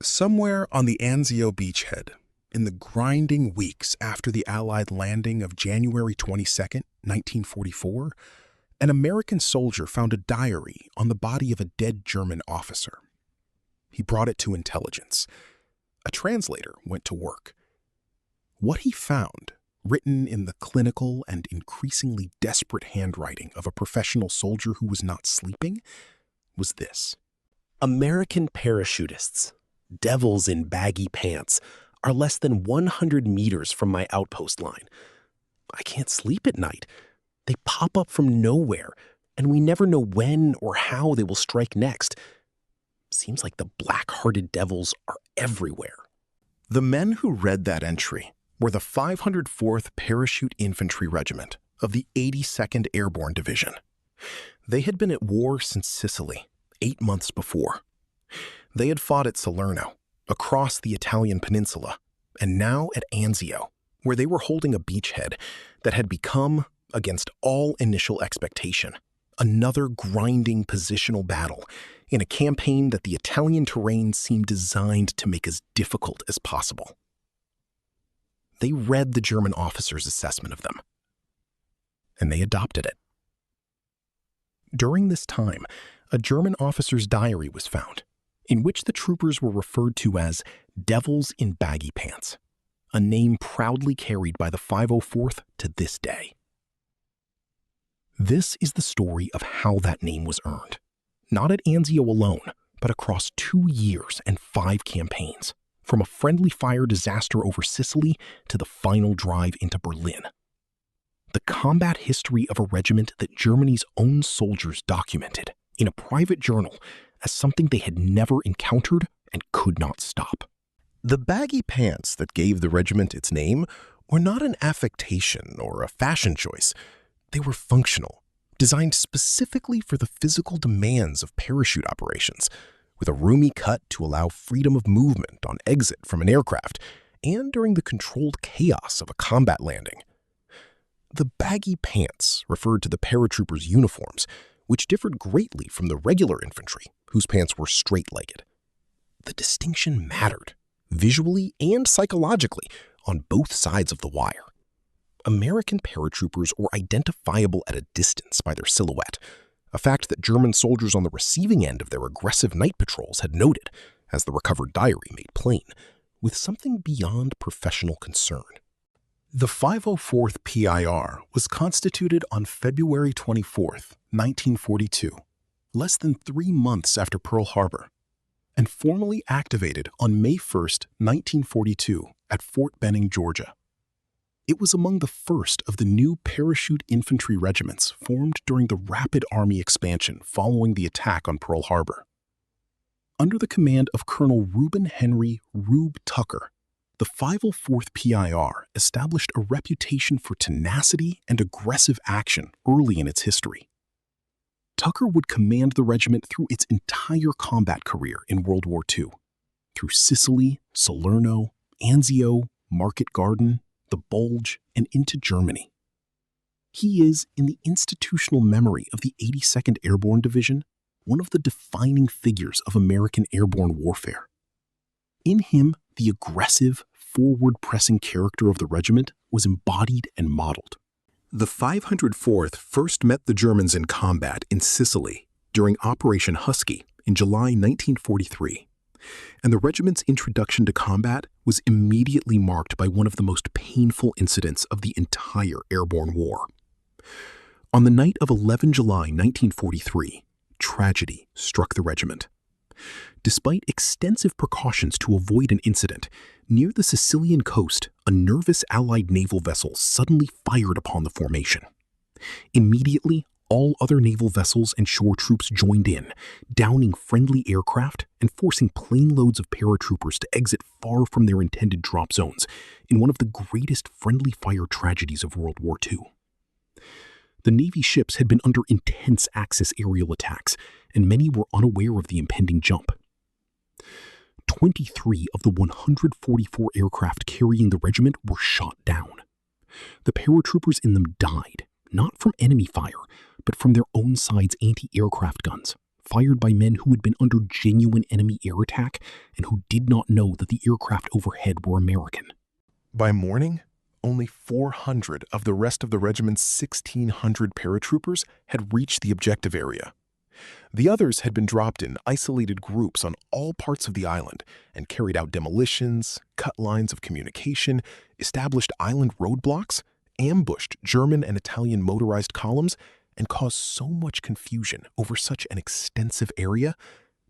Somewhere on the Anzio beachhead, in the grinding weeks after the Allied landing of January 22nd, 1944, an American soldier found a diary on the body of a dead German officer. He brought it to intelligence. A translator went to work. What he found, written in the clinical and increasingly desperate handwriting of a professional soldier who was not sleeping, was this: American parachutists, devils in baggy pants, are less than 100 meters from my outpost line. I can't sleep at night. They pop up from nowhere, and we never know when or how they will strike next. Seems like the black-hearted devils are everywhere. The men who read that entry were the 504th Parachute Infantry Regiment of the 82nd Airborne Division. They had been at war since Sicily, 8 months before. They had fought at Salerno, across the Italian peninsula, and now at Anzio, where they were holding a beachhead that had become, against all initial expectation, another grinding positional battle in a campaign that the Italian terrain seemed designed to make as difficult as possible. They read the German officer's assessment of them, and they adopted it. During this time, a German officer's diary was found, in which the troopers were referred to as devils in baggy pants, a name proudly carried by the 504th to this day. This is the story of how that name was earned, not at Anzio alone, but across 2 years and 5 campaigns, from a friendly fire disaster over Sicily to the final drive into Berlin. The combat history of a regiment that Germany's own soldiers documented in a private journal as something they had never encountered and could not stop. The baggy pants that gave the regiment its name were not an affectation or a fashion choice. They were functional, designed specifically for the physical demands of parachute operations, with a roomy cut to allow freedom of movement on exit from an aircraft and during the controlled chaos of a combat landing. The baggy pants referred to the paratroopers' uniforms, which differed greatly from the regular infantry, whose pants were straight-legged. The distinction mattered, visually and psychologically, on both sides of the wire. American paratroopers were identifiable at a distance by their silhouette, a fact that German soldiers on the receiving end of their aggressive night patrols had noted, as the recovered diary made plain, with something beyond professional concern. The 504th PIR was constituted on February 24th, 1942, less than 3 months after Pearl Harbor, and formally activated on May 1st, 1942 at Fort Benning, Georgia. It was among the first of the new Parachute Infantry Regiments formed during the rapid Army expansion following the attack on Pearl Harbor. Under the command of Colonel Reuben Henry "Rube" Tucker, the 504th PIR established a reputation for tenacity and aggressive action early in its history. Tucker would command the regiment through its entire combat career in World War II, through Sicily, Salerno, Anzio, Market Garden, the Bulge, and into Germany. He is, in the institutional memory of the 82nd Airborne Division, one of the defining figures of American airborne warfare. In him, the aggressive, forward-pressing character of the regiment was embodied and modeled. The 504th first met the Germans in combat in Sicily during Operation Husky in July 1943, and the regiment's introduction to combat was immediately marked by one of the most painful incidents of the entire airborne war. On the night of 11 July 1943, tragedy struck the regiment. Despite extensive precautions to avoid an incident, near the Sicilian coast, a nervous Allied naval vessel suddenly fired upon the formation. Immediately, all other naval vessels and shore troops joined in, downing friendly aircraft and forcing plane loads of paratroopers to exit far from their intended drop zones in one of the greatest friendly fire tragedies of World War II. The Navy ships had been under intense Axis aerial attacks, and many were unaware of the impending jump. 23 of the 144 aircraft carrying the regiment were shot down. The paratroopers in them died, not from enemy fire, but from their own side's anti-aircraft guns, fired by men who had been under genuine enemy air attack and who did not know that the aircraft overhead were American. By morning, only 400 of the rest of the regiment's 1,600 paratroopers had reached the objective area. The others had been dropped in isolated groups on all parts of the island and carried out demolitions, cut lines of communication, established island roadblocks, ambushed German and Italian motorized columns, and caused so much confusion over such an extensive area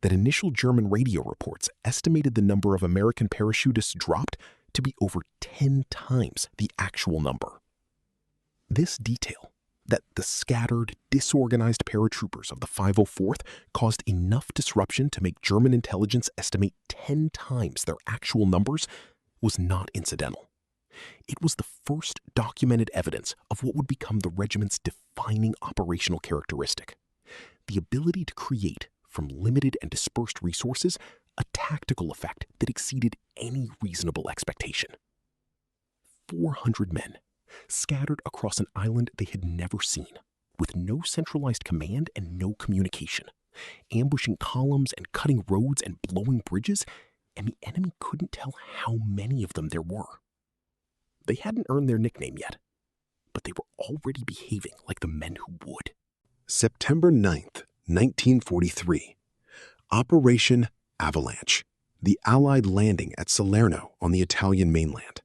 that initial German radio reports estimated the number of American parachutists dropped to be over 10 times the actual number. This detail, that the scattered, disorganized paratroopers of the 504th caused enough disruption to make German intelligence estimate 10 times their actual numbers, was not incidental. It was the first documented evidence of what would become the regiment's defining operational characteristic: the ability to create, from limited and dispersed resources, a tactical effect that exceeded any reasonable expectation. 400 men, scattered across an island they had never seen, with no centralized command and no communication, ambushing columns and cutting roads and blowing bridges, and the enemy couldn't tell how many of them there were. They hadn't earned their nickname yet, but they were already behaving like the men who would. September 9th, 1943. Operation Avalanche, the Allied landing at Salerno on the Italian mainland.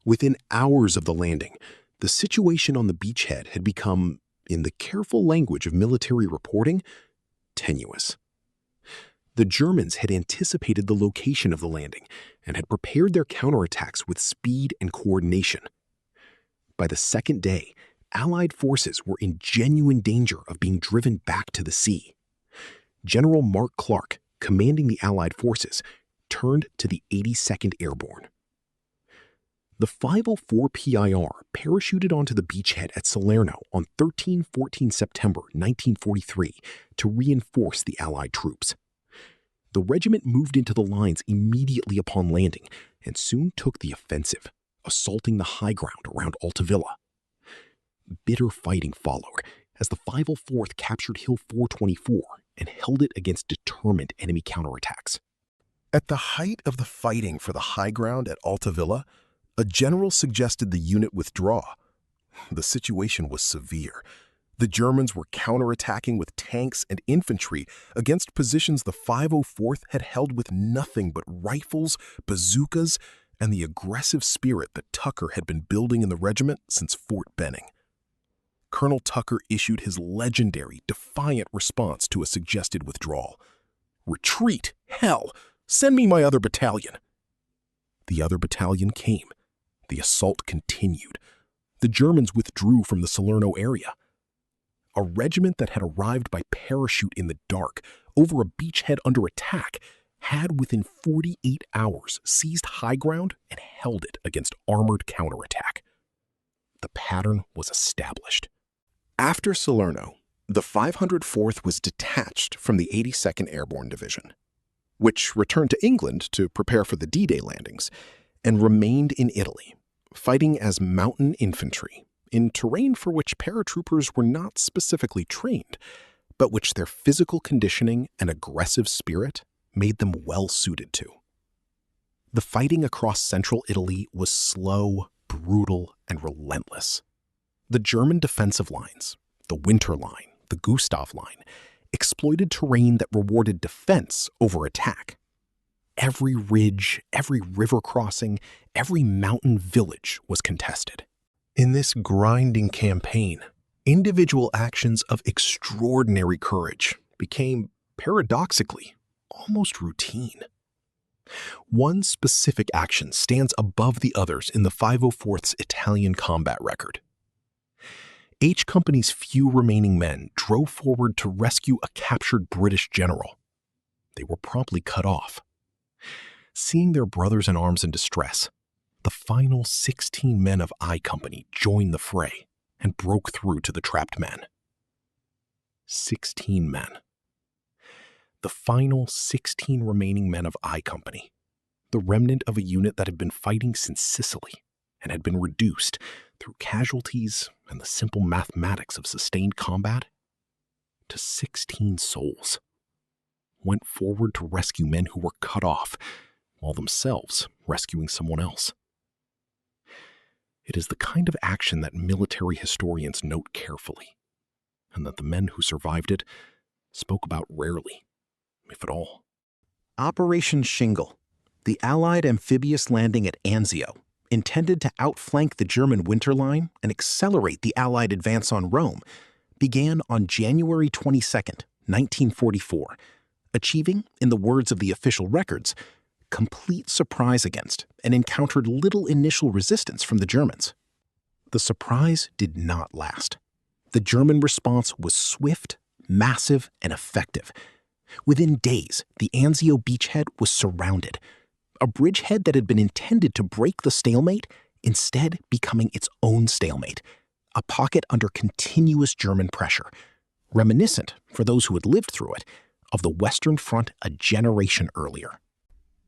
Within hours of the landing, the situation on the beachhead had become, in the careful language of military reporting, tenuous. The Germans had anticipated the location of the landing and had prepared their counterattacks with speed and coordination. By the second day, Allied forces were in genuine danger of being driven back to the sea. General Mark Clark, commanding the Allied forces, turned to the 82nd Airborne. The 504 PIR parachuted onto the beachhead at Salerno on 13-14 September 1943 to reinforce the Allied troops. The regiment moved into the lines immediately upon landing and soon took the offensive, assaulting the high ground around Altavilla. Bitter fighting followed as the 504th captured Hill 424 and held it against determined enemy counterattacks. At the height of the fighting for the high ground at Altavilla, a general suggested the unit withdraw. The situation was severe. The Germans were counterattacking with tanks and infantry against positions the 504th had held with nothing but rifles, bazookas, and the aggressive spirit that Tucker had been building in the regiment since Fort Benning. Colonel Tucker issued his legendary, defiant response to a suggested withdrawal. "Retreat! Hell! Send me my other battalion!" The other battalion came. The assault continued. The Germans withdrew from the Salerno area. A regiment that had arrived by parachute in the dark, over a beachhead under attack, had within 48 hours seized high ground and held it against armored counterattack. The pattern was established. After Salerno, the 504th was detached from the 82nd Airborne Division, which returned to England to prepare for the D-Day landings, and remained in Italy, fighting as mountain infantry in terrain for which paratroopers were not specifically trained, but which their physical conditioning and aggressive spirit made them well suited to. The fighting across central Italy was slow, brutal, and relentless. The German defensive lines, the Winter Line, the Gustav Line, exploited terrain that rewarded defense over attack. Every ridge, every river crossing, every mountain village was contested. In this grinding campaign, individual actions of extraordinary courage became, paradoxically, almost routine. One specific action stands above the others in the 504th's Italian combat record. H Company's few remaining men drove forward to rescue a captured British general. They were promptly cut off. Seeing their brothers in arms in distress, the final 16 men of I Company joined the fray and broke through to the trapped men. 16 men. The final 16 remaining men of I Company, the remnant of a unit that had been fighting since Sicily and had been reduced through casualties and the simple mathematics of sustained combat to 16 souls, went forward to rescue men who were cut off while themselves rescuing someone else. It is the kind of action that military historians note carefully, and that the men who survived it spoke about rarely, if at all. Operation Shingle, the Allied amphibious landing at Anzio, intended to outflank the German winter line and accelerate the Allied advance on Rome, began on January 22, 1944, achieving, in the words of the official records, complete surprise against and encountered little initial resistance from the Germans. The surprise did not last. The German response was swift, massive, and effective. Within days, the Anzio beachhead was surrounded, a bridgehead that had been intended to break the stalemate, instead becoming its own stalemate, a pocket under continuous German pressure, reminiscent, for those who had lived through it, of the Western Front a generation earlier.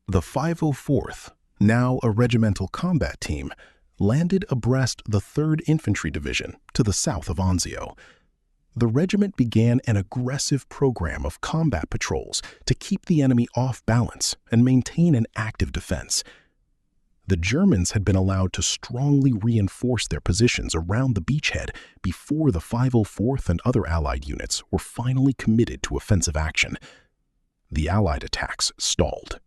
The 504th, now a regimental combat team, landed abreast the 3rd Infantry Division to the south of Anzio. The regiment began an aggressive program of combat patrols to keep the enemy off balance and maintain an active defense. The Germans had been allowed to strongly reinforce their positions around the beachhead before the 504th and other Allied units were finally committed to offensive action. The Allied attacks stalled.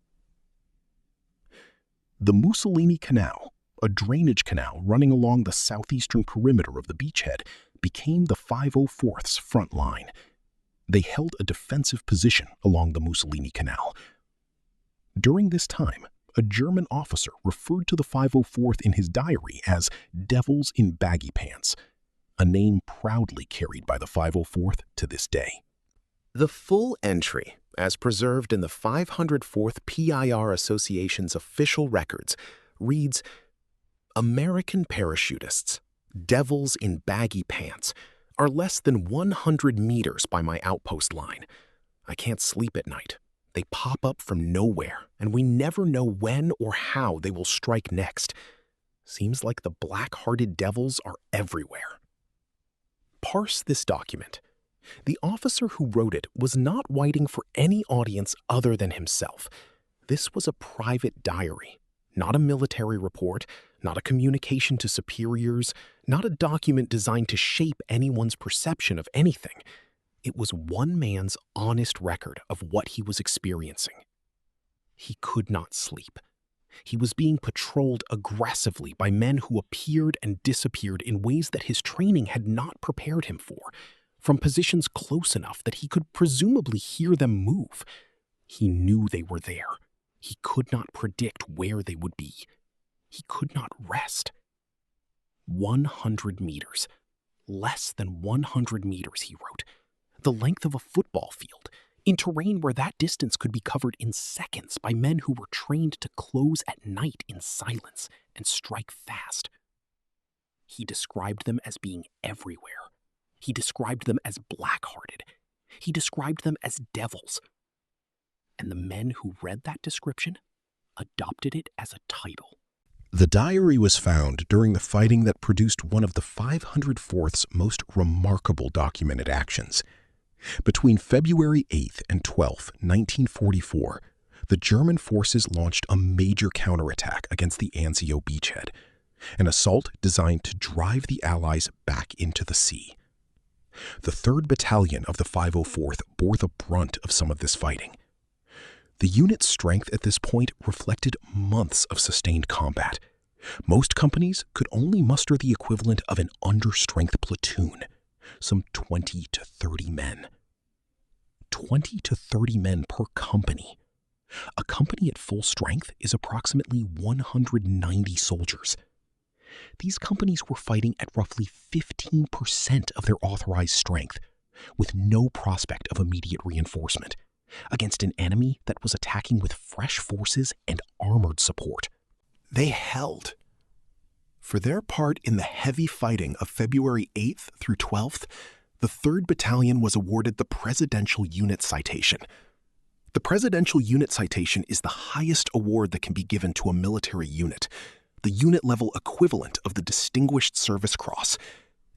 The Mussolini Canal, a drainage canal running along the southeastern perimeter of the beachhead, became the 504th's front line. They held a defensive position along the Mussolini Canal. During this time, a German officer referred to the 504th in his diary as "devils in baggy pants," a name proudly carried by the 504th to this day. The full entry, as preserved in the 504th PIR Association's official records, reads, "American parachutists, devils in baggy pants, are less than 100 meters by my outpost line. I can't sleep at night. They pop up from nowhere, and we never know when or how they will strike next. Seems like the black-hearted devils are everywhere." Parse this document. The officer who wrote it was not writing for any audience other than himself. This was a private diary, not a military report, not a communication to superiors, not a document designed to shape anyone's perception of anything. It was one man's honest record of what he was experiencing. He could not sleep. He was being patrolled aggressively by men who appeared and disappeared in ways that his training had not prepared him for, from positions close enough that he could presumably hear them move. He knew they were there. He could not predict where they would be. He could not rest. 100 meters. Less than 100 meters, he wrote. The length of a football field, in terrain where that distance could be covered in seconds by men who were trained to close at night in silence and strike fast. He described them as being everywhere. He described them as black-hearted. He described them as devils. And the men who read that description adopted it as a title. The diary was found during the fighting that produced one of the 504th's most remarkable documented actions. Between February 8th and 12th, 1944, the German forces launched a major counterattack against the Anzio beachhead, an assault designed to drive the Allies back into the sea. The 3rd Battalion of the 504th bore the brunt of some of this fighting. The unit's strength at this point reflected months of sustained combat. Most companies could only muster the equivalent of an understrength platoon, some 20 to 30 men. 20 to 30 men per company. A company at full strength is approximately 190 soldiers. These companies were fighting at roughly 15% of their authorized strength, with no prospect of immediate reinforcement, against an enemy that was attacking with fresh forces and armored support. They held. For their part in the heavy fighting of February 8th through 12th, the 3rd Battalion was awarded the Presidential Unit Citation. The Presidential Unit Citation is the highest award that can be given to a military unit, the unit-level equivalent of the Distinguished Service Cross.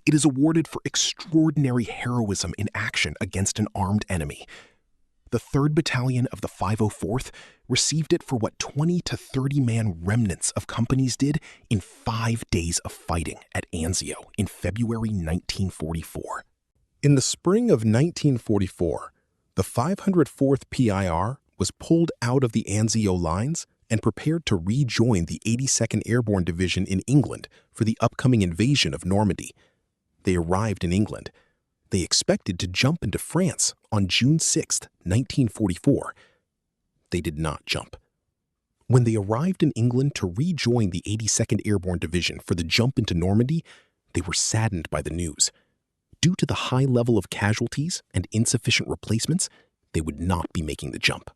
It is awarded for extraordinary heroism in action against an armed enemy. The 3rd Battalion of the 504th received it for what 20 to 30-man remnants of companies did in 5 days of fighting at Anzio in February 1944. In the spring of 1944, the 504th PIR was pulled out of the Anzio lines and prepared to rejoin the 82nd Airborne Division in England for the upcoming invasion of Normandy. They arrived in England. They expected to jump into France on June 6, 1944. They did not jump. When they arrived in England to rejoin the 82nd Airborne Division for the jump into Normandy, they were saddened by the news. Due to the high level of casualties and insufficient replacements, they would not be making the jump.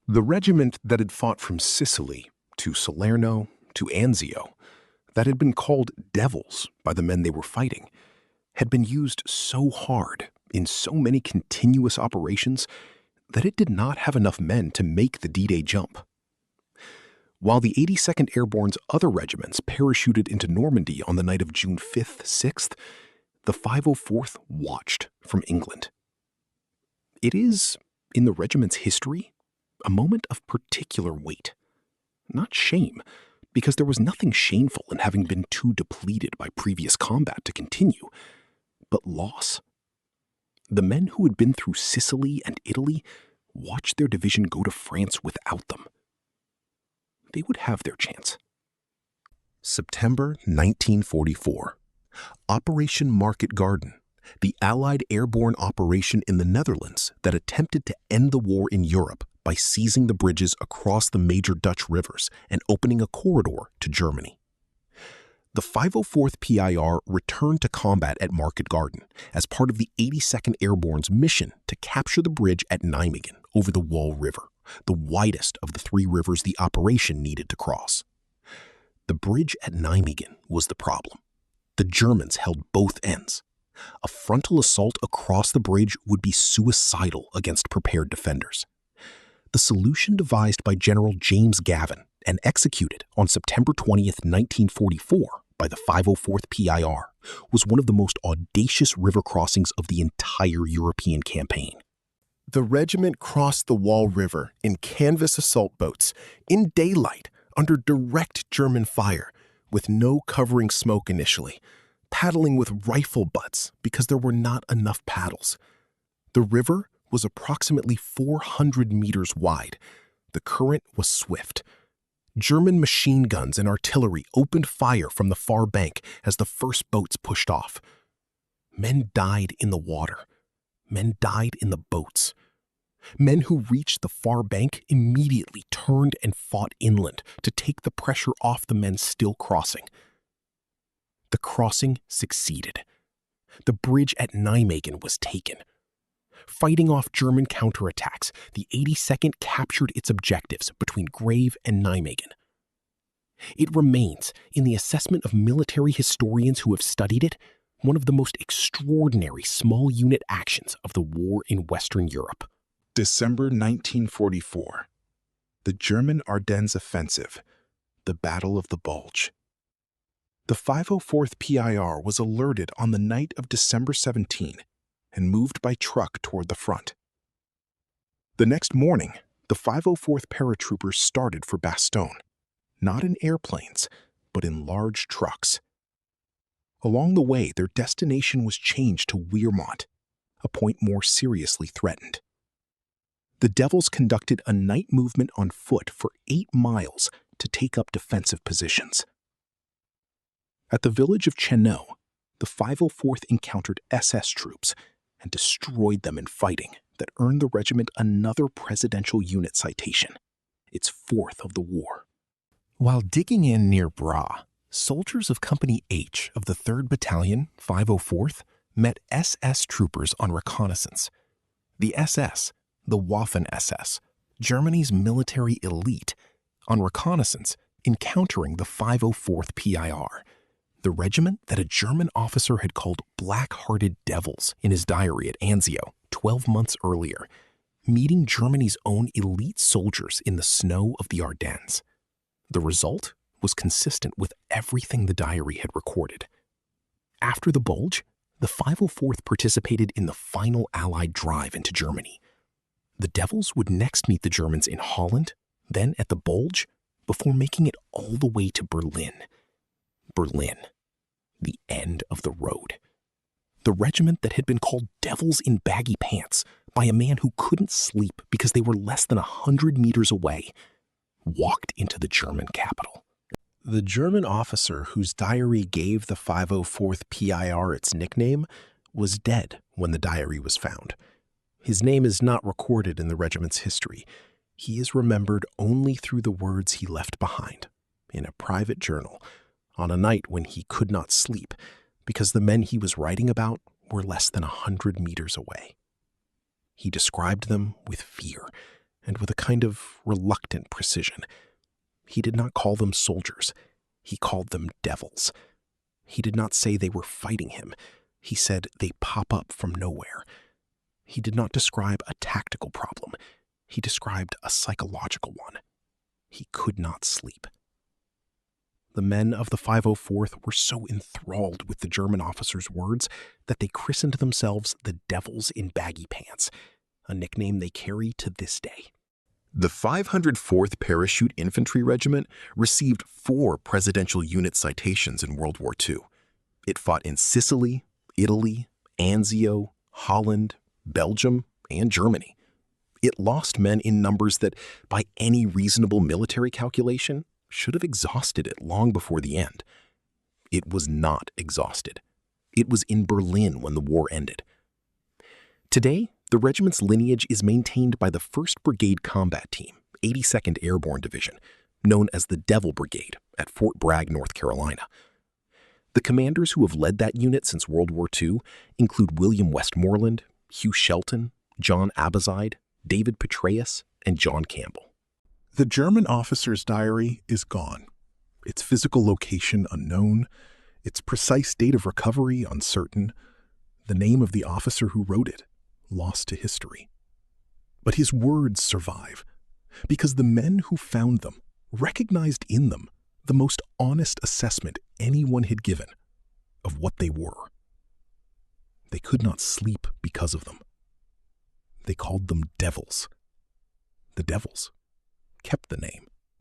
The regiment that had fought from Sicily to Salerno to Anzio, that had been called devils by the men they were fighting, had been used so hard in so many continuous operations that it did not have enough men to make the D-Day jump. While the 82nd Airborne's other regiments parachuted into Normandy on the night of June 5th, 6th, the 504th watched from England. It is, in the regiment's history, a moment of particular weight. Not shame, because there was nothing shameful in having been too depleted by previous combat to continue, but loss. The men who had been through Sicily and Italy watched their division go to France without them. They would have their chance. September 1944. Operation Market Garden, the Allied airborne operation in the Netherlands that attempted to end the war in Europe by seizing the bridges across the major Dutch rivers and opening a corridor to Germany. The 504th PIR returned to combat at Market Garden as part of the 82nd Airborne's mission to capture the bridge at Nijmegen over the Waal River, the widest of the 3 rivers the operation needed to cross. The bridge at Nijmegen was the problem. The Germans held both ends. A frontal assault across the bridge would be suicidal against prepared defenders. The solution devised by General James Gavin and executed on September 20th, 1944 by the 504th PIR was one of the most audacious river crossings of the entire European campaign. The regiment crossed the Waal River in canvas assault boats in daylight under direct German fire with no covering smoke initially, paddling with rifle butts because there were not enough paddles. The river was approximately 400 meters wide. The current was swift. German machine guns and artillery opened fire from the far bank as the first boats pushed off. Men died in the water. Men died in the boats. Men who reached the far bank immediately turned and fought inland to take the pressure off the men still crossing. The crossing succeeded. The bridge at Nijmegen was taken. Fighting off German counterattacks, the 82nd captured its objectives between Grave and Nijmegen. It remains, in the assessment of military historians who have studied it, one of the most extraordinary small unit actions of the war in Western Europe. December 1944. The German Ardennes Offensive, the Battle of the Bulge. The 504th PIR was alerted on the night of December 17 and moved by truck toward the front. The next morning, the 504th Paratroopers started for Bastogne, not in airplanes, but in large trucks. Along the way, their destination was changed to Weermont, a point more seriously threatened. The Devils conducted a night movement on foot for 8 miles to take up defensive positions. At the village of Chenot, the 504th encountered SS troops and destroyed them in fighting that earned the regiment another presidential unit citation, its 4th of the war. While digging in near Bra, soldiers of Company H of the 3rd Battalion, 504th, met SS troopers on reconnaissance. The SS, the Waffen-SS, Germany's military elite, on reconnaissance encountering the 504th PIR, the regiment that a German officer had called black-hearted devils in his diary at Anzio 12 months earlier, meeting Germany's own elite soldiers in the snow of the Ardennes. The result was consistent with everything the diary had recorded. After the Bulge, the 504th participated in the final Allied drive into Germany. The Devils would next meet the Germans in Holland, then at the Bulge, before making it all the way to Berlin. Berlin, the end of the road. The regiment that had been called Devils in Baggy Pants by a man who couldn't sleep because they were less than 100 meters away, walked into the German capital. The German officer whose diary gave the 504th PIR its nickname was dead when the diary was found. His name is not recorded in the regiment's history. He is remembered only through the words he left behind in a private journal on a night when he could not sleep because the men he was writing about were less than 100 meters away. He described them with fear and with a kind of reluctant precision. He did not call them soldiers. He called them devils. He did not say they were fighting him. He said they pop up from nowhere. He did not describe a tactical problem. He described a psychological one. He could not sleep. The men of the 504th were so enthralled with the German officer's words that they christened themselves the Devils in Baggy Pants, a nickname they carry to this day. The 504th Parachute Infantry Regiment received 4 presidential unit citations in World War II. It fought in Sicily, Italy, Anzio, Holland, Belgium, and Germany. It lost men in numbers that, by any reasonable military calculation, should have exhausted it long before the end. It was not exhausted. It was in Berlin when the war ended. Today, the regiment's lineage is maintained by the 1st Brigade Combat Team, 82nd Airborne Division, known as the Devil Brigade at Fort Bragg, North Carolina. The commanders who have led that unit since World War II include William Westmoreland, Hugh Shelton, John Abazide, David Petraeus, and John Campbell. The German officer's diary is gone. Its physical location unknown, its precise date of recovery uncertain, the name of the officer who wrote it lost to history. But his words survive, because the men who found them recognized in them the most honest assessment anyone had given of what they were. They could not sleep because of them. They called them devils. The Devils kept the name.